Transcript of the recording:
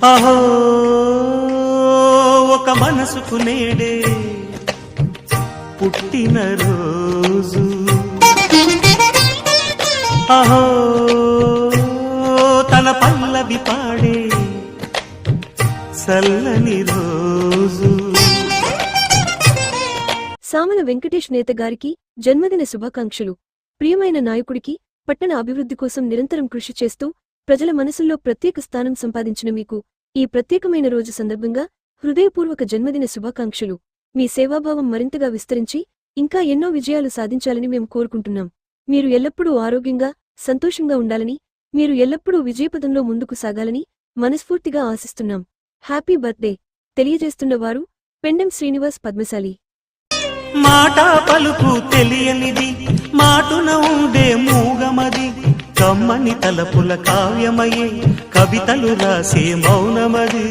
అహో ఒక మనసుకు నేడే పుట్టిన రోజు, అహో తన పల్లవి పాడే చల్లని రోజు. సామల వెంకటేష్ నేత గారికి జన్మదిన శుభాకాంక్షలు. ప్రియమైన నాయకుడికి పట్టణ అభివృద్ధి కోసం నిరంతరం కృషి చేస్తూ ప్రజల మనసుల్లో ప్రత్యేక స్థానం సంపాదించిన మీకు ఈ ప్రత్యేకమైన రోజు సందర్భంగా హృదయపూర్వక జన్మదిన శుభాకాంక్షలు. మీ సేవాభావం మరింతగా విస్తరించి ఇంకా ఎన్నో విజయాలు సాధించాలని మేము కోరుకుంటున్నాం. మీరు ఎల్లప్పుడూ ఆరోగ్యంగా సంతోషంగా ఉండాలని, మీరు ఎల్లప్పుడూ విజయపదంలో ముందుకు సాగాలని మనస్ఫూర్తిగా ఆశిస్తున్నాం. హ్యాపీ బర్త్డే తెలియజేస్తున్న వారు పెండెం శ్రీనివాస్ పద్మశాలి. మాట పలుకు తెలియనిది, మాటున ఉండే మూగమది, కమ్మని తలపుల కావ్యమయే కవితలు రాసే మౌనమది.